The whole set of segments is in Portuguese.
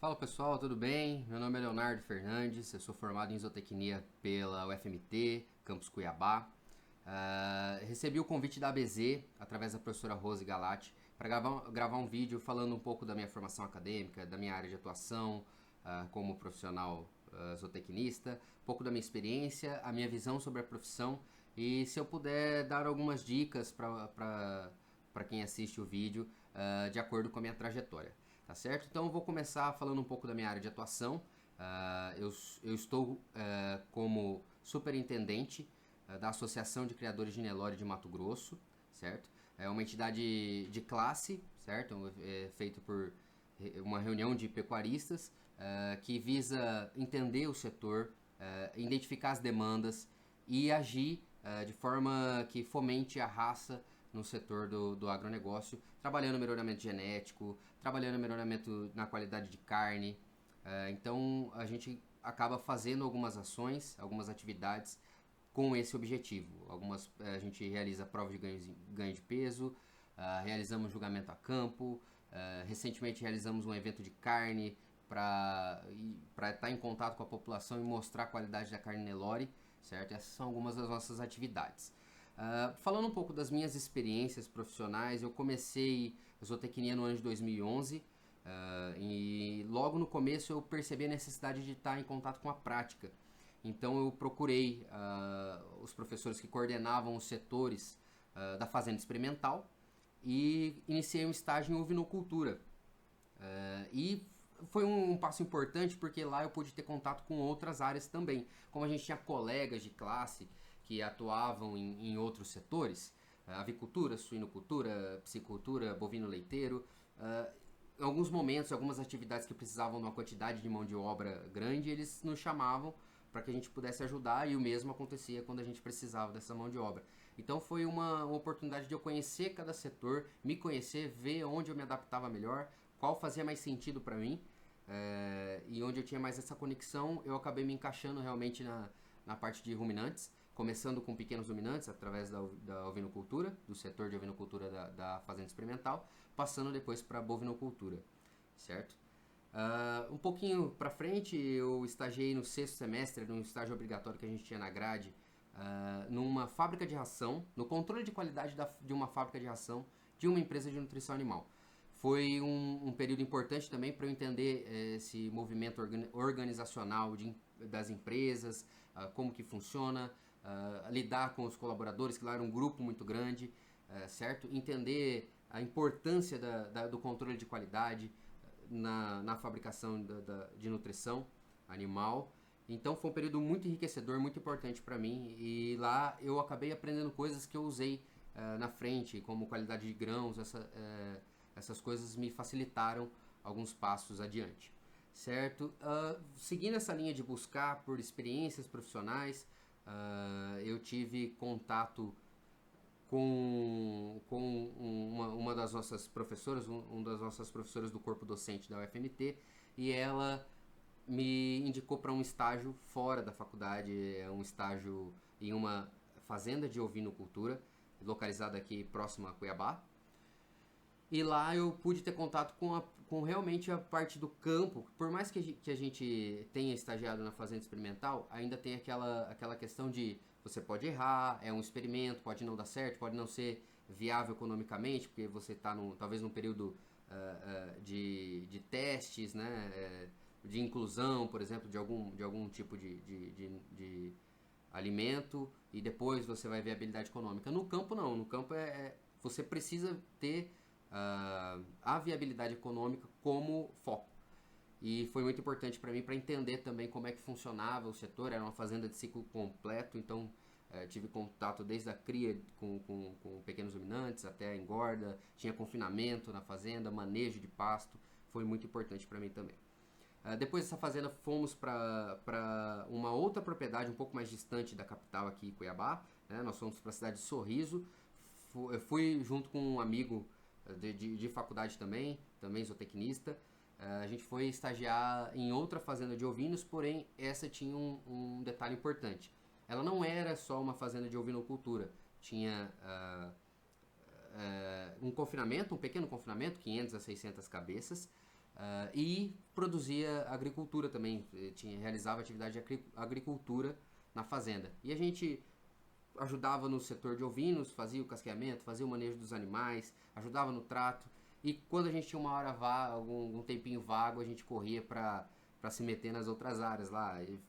Fala pessoal, tudo bem? Meu nome é Leonardo Fernandes, eu sou formado em zootecnia pela UFMT, Campus Cuiabá. Recebi o convite da ABZ, através da professora Rose Galati, para gravar um vídeo falando um pouco da minha formação acadêmica, da minha área de atuação como profissional zootecnista, um pouco da minha experiência, a minha visão sobre a profissão e se eu puder dar algumas dicas para quem assiste o vídeo de acordo com a minha trajetória. Tá certo? Então eu vou começar falando um pouco da minha área de atuação. Eu estou como superintendente da Associação de Criadores de Nelore de Mato Grosso, certo? É uma entidade de classe, certo? É feito por uma reunião de pecuaristas que visa entender o setor, identificar as demandas e agir de forma que fomente a raça no setor do agronegócio, trabalhando no melhoramento genético, trabalhando no melhoramento na qualidade de carne. Então a gente acaba fazendo algumas ações, algumas atividades com esse objetivo. A gente realiza provas de ganho de peso, realizamos julgamento a campo, recentemente realizamos um evento de carne para estar em contato com a população e mostrar a qualidade da carne Nelore, certo? Essas são algumas das nossas atividades. Falando um pouco das minhas experiências profissionais, eu comecei zootecnia no ano de 2011 e logo no começo eu percebi a necessidade de estar em contato com a prática. Então eu procurei os professores que coordenavam os setores da fazenda experimental e iniciei um estágio em ovinocultura. E foi um passo importante porque lá eu pude ter contato com outras áreas também. Como a gente tinha colegas de classe que atuavam em outros setores, avicultura, suinocultura, piscicultura, bovino-leiteiro, em alguns momentos, algumas atividades que precisavam de uma quantidade de mão de obra grande, eles nos chamavam para que a gente pudesse ajudar e o mesmo acontecia quando a gente precisava dessa mão de obra. Então foi uma oportunidade de eu conhecer cada setor, me conhecer, ver onde eu me adaptava melhor, qual fazia mais sentido para mim e onde eu tinha mais essa conexão, eu acabei me encaixando realmente na parte de ruminantes, começando com pequenos ruminantes através da ovinocultura, do setor de ovinocultura da fazenda experimental, passando depois para a bovinocultura, certo? Um pouquinho para frente, eu estagiei no sexto semestre, num estágio obrigatório que a gente tinha na grade, numa fábrica de ração, no controle de qualidade de uma fábrica de ração de uma empresa de nutrição animal. Foi um período importante também para eu entender esse movimento organizacional das empresas, como que funciona, lidar com os colaboradores, que lá era um grupo muito grande, certo? Entender a importância do controle de qualidade na fabricação de nutrição animal. Então foi um período muito enriquecedor, muito importante para mim e lá eu acabei aprendendo coisas que eu usei na frente, como qualidade de grãos, essas coisas me facilitaram alguns passos adiante, certo? Seguindo essa linha de buscar por experiências profissionais, eu tive contato com uma das nossas professoras, uma das nossas professoras do corpo docente da UFMT, e ela me indicou para um estágio fora da faculdade, um estágio em uma fazenda de ovinocultura, localizada aqui próximo a Cuiabá. E lá eu pude ter contato com realmente a parte do campo. Por mais que a gente tenha estagiado na fazenda experimental, ainda tem aquela questão de você pode errar, é um experimento, pode não dar certo, pode não ser viável economicamente, porque você está talvez num período de testes, né, de inclusão, por exemplo, de algum tipo de alimento, e depois você vai ver a habilidade econômica. No campo não, no campo você precisa ter a viabilidade econômica como foco. E foi muito importante para mim para entender também como é que funcionava o setor. Era uma fazenda de ciclo completo, então tive contato desde a cria com pequenos ruminantes até a engorda, tinha confinamento na fazenda, manejo de pasto, foi muito importante para mim também. Depois dessa fazenda fomos para uma outra propriedade um pouco mais distante da capital aqui, Cuiabá, né? Nós fomos para a cidade de Sorriso. Eu fui junto com um amigo de faculdade também zootecnista. A gente foi estagiar em outra fazenda de ovinos, porém essa tinha um detalhe importante. Ela não era só uma fazenda de ovinocultura, tinha um confinamento, um pequeno confinamento, 500 a 600 cabeças, e produzia agricultura também, realizava atividade de agricultura na fazenda. E a gente ajudava no setor de ovinos, fazia o casqueamento, fazia o manejo dos animais, ajudava no trato. E quando a gente tinha uma hora algum tempinho vago, a gente corria para se meter nas outras áreas lá. E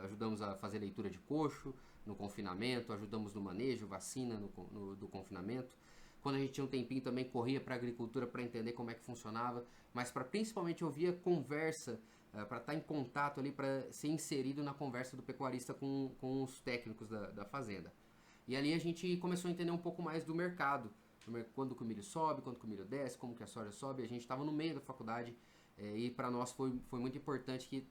ajudamos a fazer leitura de coxo no confinamento, ajudamos no manejo, vacina do confinamento. Quando a gente tinha um tempinho também corria para a agricultura para entender como é que funcionava, mas para principalmente ouvir a conversa, para estar em contato ali, para ser inserido na conversa do pecuarista com os técnicos da fazenda. E ali a gente começou a entender um pouco mais do mercado, quando que o milho sobe, quando que o milho desce, como que a soja sobe. A gente estava no meio da faculdade e para nós foi muito importante que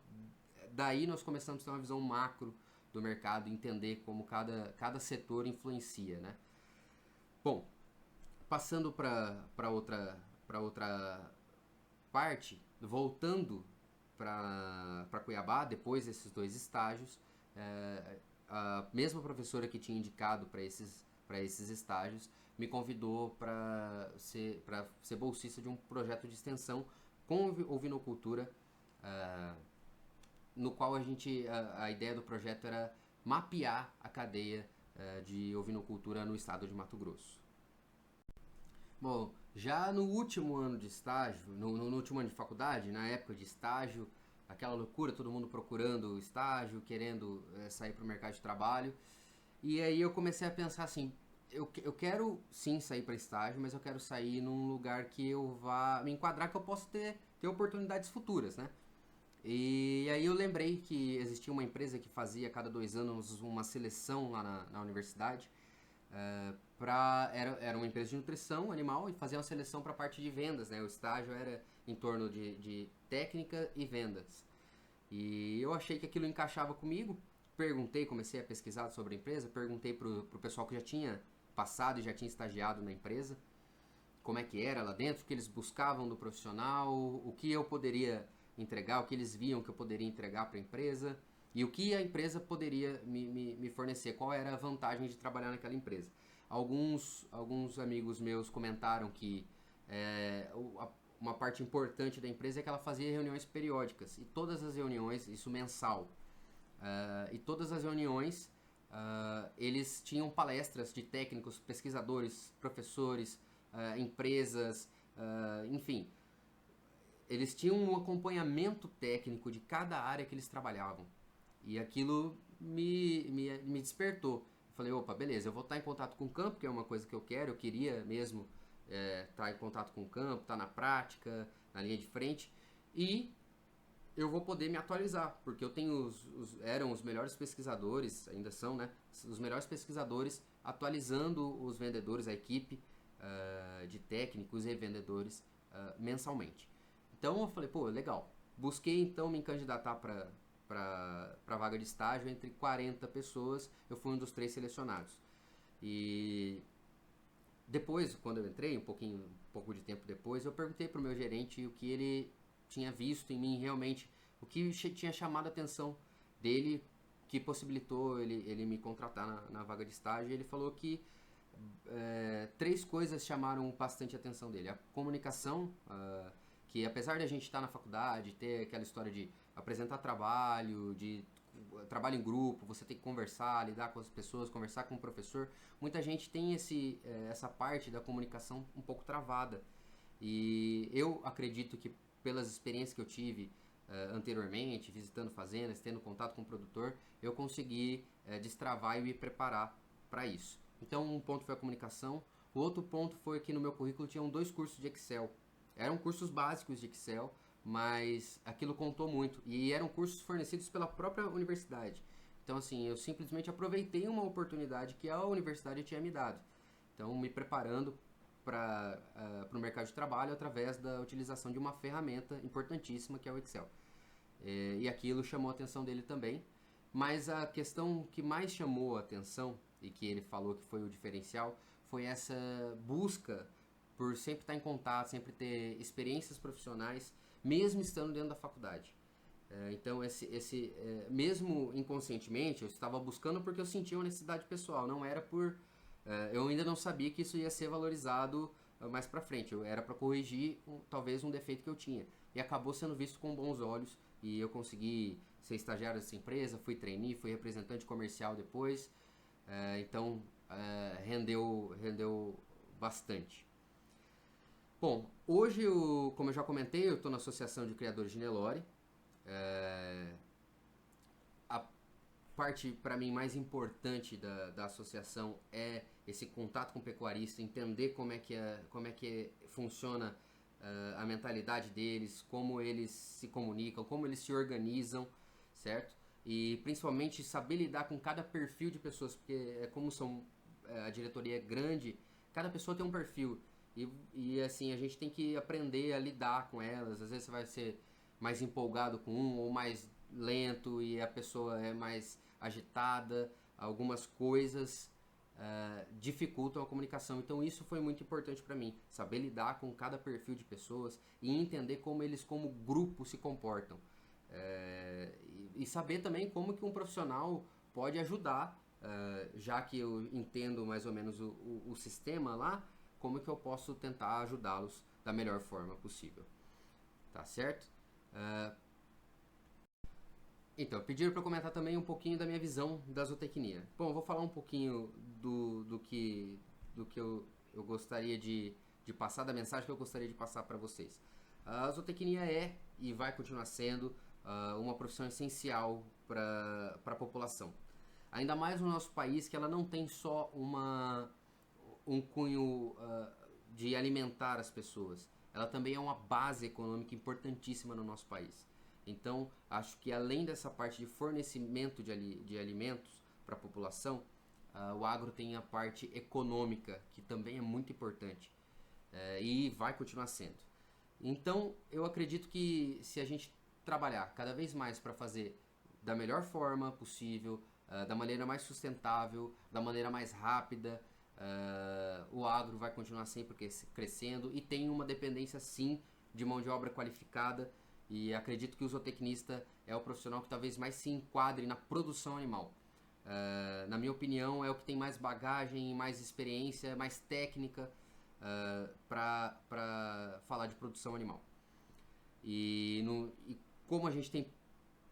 daí nós começamos a ter uma visão macro do mercado, entender como cada setor influencia, né? Bom, passando para outra parte, voltando para Cuiabá, depois desses 2 estágios, a mesma professora que tinha indicado para esses estágios me convidou para ser bolsista de um projeto de extensão com ovinocultura, no qual a ideia do projeto era mapear a cadeia de ovinocultura no estado de Mato Grosso. Bom, já no último ano de estágio, no último ano de faculdade, na época de estágio, aquela loucura, todo mundo procurando estágio, querendo sair para o mercado de trabalho. E aí eu comecei a pensar assim, eu quero sim sair para estágio, mas eu quero sair num lugar que eu vá me enquadrar, que eu possa ter oportunidades futuras, né? E aí eu lembrei que existia uma empresa que fazia a cada 2 anos uma seleção lá na universidade. Era uma empresa de nutrição animal e fazia uma seleção para a parte de vendas, né? O estágio era em torno de técnica e vendas. E eu achei que aquilo encaixava comigo. Comecei a pesquisar sobre a empresa, perguntei pro pessoal que já tinha passado e já tinha estagiado na empresa, como é que era lá dentro, o que eles buscavam do profissional, o que eu poderia entregar, o que eles viam que eu poderia entregar para a empresa e o que a empresa poderia me fornecer, qual era a vantagem de trabalhar naquela empresa. Alguns amigos meus comentaram que uma parte importante da empresa é que ela fazia reuniões periódicas, e todas as reuniões, isso mensal, e todas as reuniões eles tinham palestras de técnicos, pesquisadores, professores, empresas, enfim, eles tinham um acompanhamento técnico de cada área que eles trabalhavam. E aquilo me despertou. Eu falei, opa, beleza, eu vou estar em contato com o campo, que é uma coisa que eu queria mesmo estar em contato com o campo, estar na prática, na linha de frente, e eu vou poder me atualizar, porque eu tenho eram os melhores pesquisadores, ainda são, né, os melhores pesquisadores atualizando os vendedores, a equipe de técnicos e vendedores mensalmente. Então eu falei, pô, legal. Busquei então me candidatar para a vaga de estágio entre 40 pessoas, eu fui um dos 3 selecionados. E depois, quando eu entrei, um pouco de tempo depois, eu perguntei para o meu gerente o que ele tinha visto em mim realmente, o que tinha chamado a atenção dele, que possibilitou ele me contratar na vaga de estágio. E ele falou que 3 coisas chamaram bastante a atenção dele. A comunicação, que apesar de a gente estar na faculdade, ter aquela história de apresentar trabalho, de trabalho em grupo, você tem que conversar, lidar com as pessoas, conversar com o professor, muita gente tem essa parte da comunicação um pouco travada. E eu acredito que pelas experiências que eu tive anteriormente, visitando fazendas, tendo contato com o produtor, eu consegui destravar e me preparar para isso. Então um ponto foi a comunicação, o outro ponto foi que no meu currículo tinham 2 cursos de Excel. Eram cursos básicos de Excel, mas aquilo contou muito. E eram cursos fornecidos pela própria universidade. Então, assim, eu simplesmente aproveitei uma oportunidade que a universidade tinha me dado. Então, me preparando para o mercado de trabalho através da utilização de uma ferramenta importantíssima que é o Excel. E aquilo chamou a atenção dele também. Mas a questão que mais chamou a atenção, e que ele falou que foi o diferencial, foi essa busca por sempre estar em contato, sempre ter experiências profissionais, mesmo estando dentro da faculdade. Então, mesmo inconscientemente, eu estava buscando porque eu sentia uma necessidade pessoal, não era por... eu ainda não sabia que isso ia ser valorizado mais pra frente. Era para corrigir talvez um defeito que eu tinha. E acabou sendo visto com bons olhos e eu consegui ser estagiário dessa empresa, fui trainee, fui representante comercial depois. Então rendeu bastante. Bom, hoje, como eu já comentei, eu estou na Associação de Criadores de Nelore. A parte, para mim, mais importante da associação é esse contato com o pecuarista, entender como é que funciona a mentalidade deles, como eles se comunicam, como eles se organizam, certo? E principalmente saber lidar com cada perfil de pessoas, porque como a diretoria é grande, cada pessoa tem um perfil. E assim, a gente tem que aprender a lidar com elas. Às vezes você vai ser mais empolgado com um ou mais lento e a pessoa é mais agitada. Algumas coisas dificultam a comunicação. Então isso foi muito importante para mim. Saber lidar com cada perfil de pessoas e entender como eles como grupo se comportam. E saber também como que um profissional pode ajudar, já que eu entendo mais ou menos o sistema lá, como que eu posso tentar ajudá-los da melhor forma possível. Tá certo? Então, pediram para eu comentar também um pouquinho da minha visão da zootecnia. Bom, eu vou falar um pouquinho do que eu gostaria de passar, da mensagem que eu gostaria de passar para vocês. A zootecnia é e vai continuar sendo uma profissão essencial para a população. Ainda mais no nosso país, que ela não tem só um cunho de alimentar as pessoas. Ela também é uma base econômica importantíssima no nosso país. Então, acho que além dessa parte de fornecimento de alimentos para a população, o agro tem a parte econômica, que também é muito importante e vai continuar sendo. Então, eu acredito que se a gente trabalhar cada vez mais para fazer da melhor forma possível, da maneira mais sustentável, da maneira mais rápida, o agro vai continuar sempre crescendo e tem uma dependência sim de mão de obra qualificada. E acredito que o zootecnista é o profissional que talvez mais se enquadre na produção animal. Na minha opinião, é o que tem mais bagagem, mais experiência, mais técnica para falar de produção animal. E como a gente tem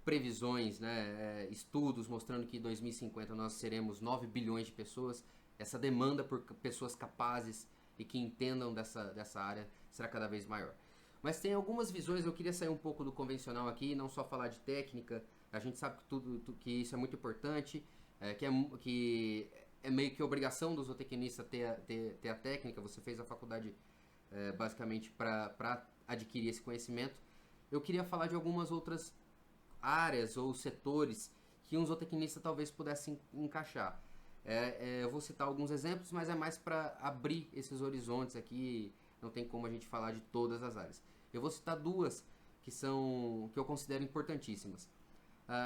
previsões, né, estudos mostrando que em 2050 nós seremos 9 bilhões de pessoas, essa demanda por pessoas capazes e que entendam dessa área será cada vez maior. Mas tem algumas visões, eu queria sair um pouco do convencional aqui, não só falar de técnica. A gente sabe que isso é muito importante, que é meio que obrigação do zootecnista ter a técnica. Você fez a faculdade basicamente para adquirir esse conhecimento. Eu queria falar de algumas outras áreas ou setores que um zootecnista talvez pudesse encaixar. Eu vou citar alguns exemplos, mas é mais para abrir esses horizontes aqui. Não tem como a gente falar de todas as áreas. Eu vou citar duas que eu considero importantíssimas.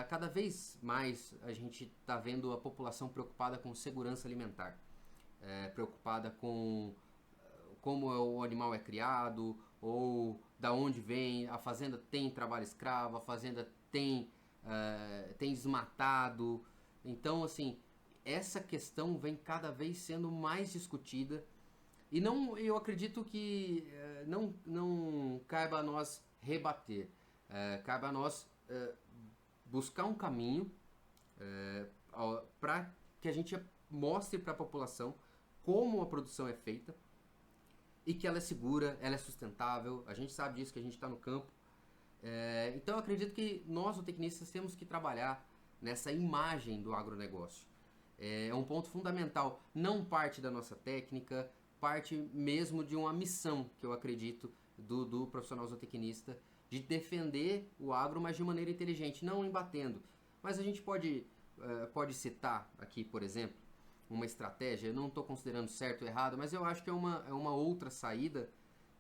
Cada vez mais a gente está vendo a população preocupada com segurança alimentar, preocupada com como o animal é criado ou da onde vem. A fazenda tem trabalho escravo, a fazenda tem desmatado. Então, assim, essa questão vem cada vez sendo mais discutida. E eu acredito que não caiba a nós rebater, caiba a nós buscar um caminho para que a gente mostre para a população como a produção é feita e que ela é segura, ela é sustentável. A gente sabe disso, que a gente está no campo. Então eu acredito que nós, os tecnistas, temos que trabalhar nessa imagem do agronegócio. É um ponto fundamental, não parte da nossa técnica, parte mesmo de uma missão que eu acredito do profissional zootecnista, de defender o agro, mas de maneira inteligente, não embatendo. Mas a gente pode citar aqui, por exemplo, uma estratégia. Eu não estou considerando certo ou errado, mas eu acho que é uma outra saída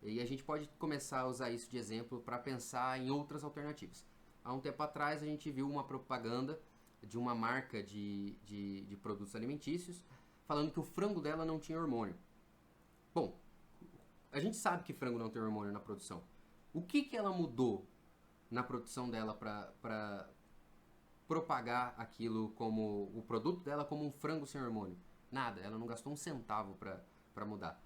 e a gente pode começar a usar isso de exemplo para pensar em outras alternativas. Há um tempo atrás a gente viu uma propaganda de uma marca de produtos alimentícios falando que o frango dela não tinha hormônio. Bom, a gente sabe que frango não tem hormônio na produção. O que ela mudou na produção dela para propagar aquilo como o produto dela como um frango sem hormônio? Nada, ela não gastou um centavo para mudar.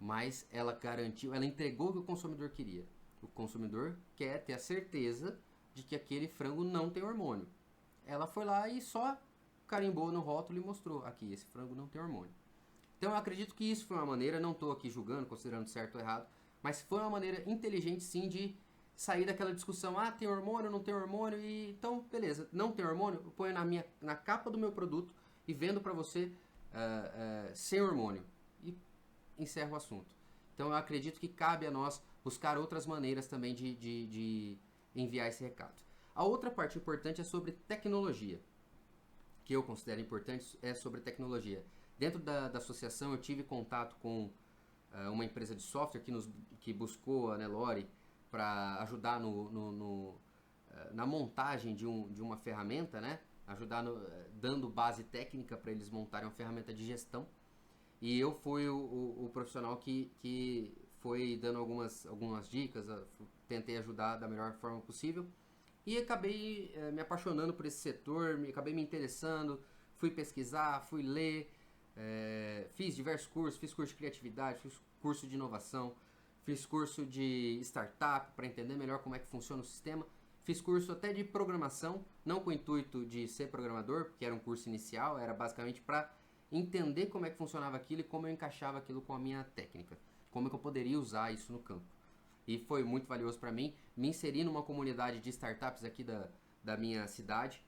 mas ela garantiu, ela entregou o que o consumidor queria. O consumidor quer ter a certeza de que aquele frango não tem hormônio. Ela foi lá e só carimbou no rótulo e mostrou: aqui, esse frango não tem hormônio. Então eu acredito que isso foi uma maneira, não estou aqui julgando, considerando certo ou errado, mas foi uma maneira inteligente sim de sair daquela discussão: ah, tem hormônio, não tem hormônio, e então beleza, não tem hormônio, eu ponho na capa do meu produto e vendo para você sem hormônio, e encerro o assunto. Então eu acredito que cabe a nós buscar outras maneiras também de enviar esse recado. A outra parte importante é sobre tecnologia, que eu considero importante, é sobre tecnologia. Dentro da associação eu tive contato com uma empresa de software que buscou a Nelore para ajudar na montagem de uma ferramenta, né? Ajudar dando base técnica para eles montarem uma ferramenta de gestão. E eu fui o profissional que foi dando algumas dicas, tentei ajudar da melhor forma possível. E acabei me apaixonando por esse setor, acabei me interessando, fui pesquisar, fui ler, fiz diversos cursos, fiz curso de criatividade, fiz curso de inovação, fiz curso de startup para entender melhor como é que funciona o sistema, fiz curso até de programação, não com o intuito de ser programador, porque era um curso inicial, era basicamente para entender como é que funcionava aquilo e como eu encaixava aquilo com a minha técnica, como é que eu poderia usar isso no campo. E foi muito valioso para mim, me inseri numa comunidade de startups aqui da minha cidade,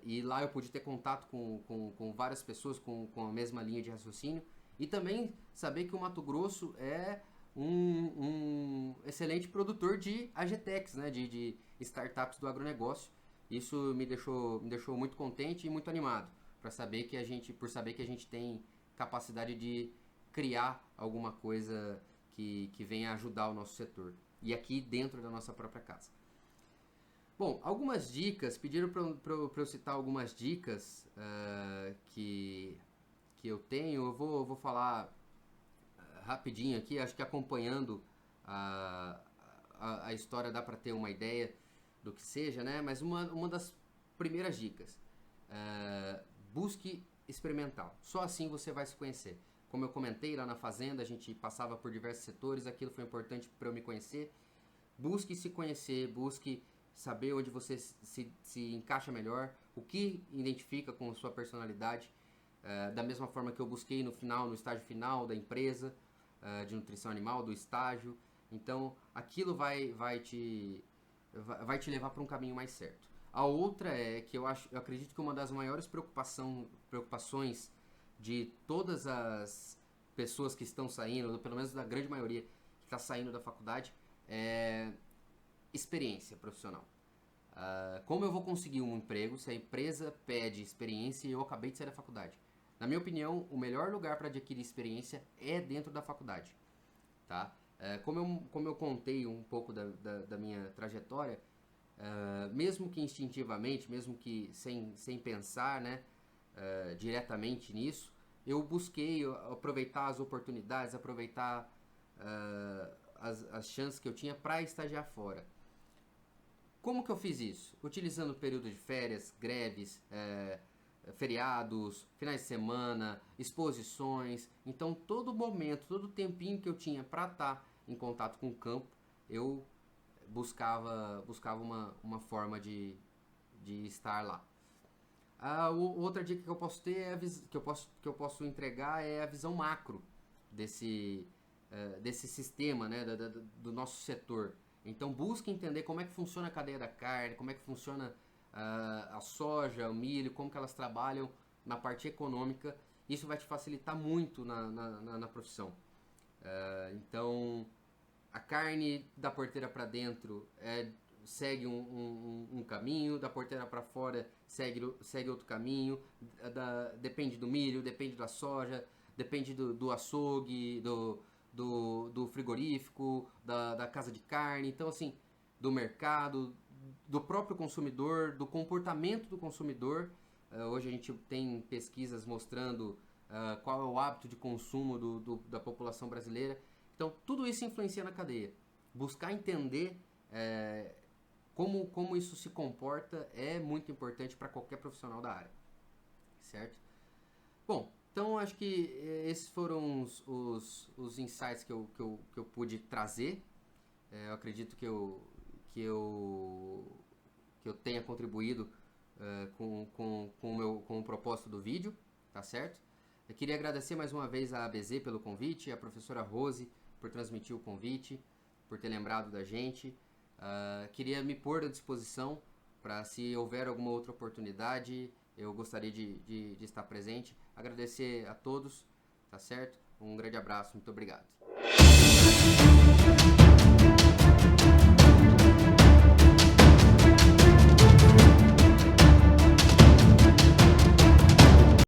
e lá eu pude ter contato com várias pessoas com a mesma linha de raciocínio, e também saber que o Mato Grosso é um excelente produtor de AgTechs, né, de startups do agronegócio. Isso me deixou muito contente e muito animado por saber que a gente tem capacidade de criar alguma coisa que venha ajudar o nosso setor, e aqui dentro da nossa própria casa. Bom, algumas dicas, pediram para eu citar algumas dicas que eu tenho. Eu vou falar rapidinho aqui, acho que acompanhando a história dá para ter uma ideia do que seja, né? Mas uma das primeiras dicas, busque experimental, só assim você vai se conhecer. Como eu comentei, lá na fazenda a gente passava por diversos setores, aquilo foi importante para eu me conhecer. Busque se conhecer, busque saber onde você se encaixa melhor, o que identifica com a sua personalidade, da mesma forma que eu busquei no estágio final da empresa de nutrição animal, do estágio. Então aquilo vai te levar para um caminho mais certo. A outra é que eu acredito que uma das maiores preocupações de todas as pessoas que estão saindo, ou pelo menos da grande maioria que está saindo da faculdade, é experiência profissional. Como eu vou conseguir um emprego se a empresa pede experiência e eu acabei de sair da faculdade? Na minha opinião, o melhor lugar para adquirir experiência é dentro da faculdade. Tá? Como eu contei um pouco da minha trajetória, mesmo que instintivamente, mesmo que sem pensar, né, diretamente nisso, eu busquei aproveitar as oportunidades, aproveitar as chances que eu tinha para estagiar fora. Como que eu fiz isso? Utilizando o período de férias, greves, feriados, finais de semana, exposições. Então todo momento, todo tempinho que eu tinha para estar em contato com o campo, eu buscava uma forma de estar lá. Outra dica que eu posso ter, que eu posso entregar, é a visão macro desse sistema, né, do nosso setor. Então busque entender como é que funciona a cadeia da carne, como é que funciona a soja, o milho, como que elas trabalham na parte econômica. Isso vai te facilitar muito na profissão. Então a carne da porteira para dentro segue um caminho, da porteira para fora segue outro caminho, depende do milho, depende da soja, depende do açougue, do frigorífico, da casa de carne. Então, assim, do mercado, do próprio consumidor, do comportamento do consumidor. Hoje a gente tem pesquisas mostrando qual é o hábito de consumo da população brasileira. Então, tudo isso influencia na cadeia. Buscar entender como isso se comporta é muito importante para qualquer profissional da área, certo? Bom, Então, acho que esses foram os insights que eu pude trazer. Eu acredito que eu tenha contribuído com o propósito do vídeo, tá certo? Eu queria agradecer mais uma vez a ABZ pelo convite, a professora Rose por transmitir o convite, por ter lembrado da gente. Queria me pôr à disposição para, se houver alguma outra oportunidade, eu gostaria de estar presente. Agradecer a todos, tá certo? Um grande abraço, muito obrigado.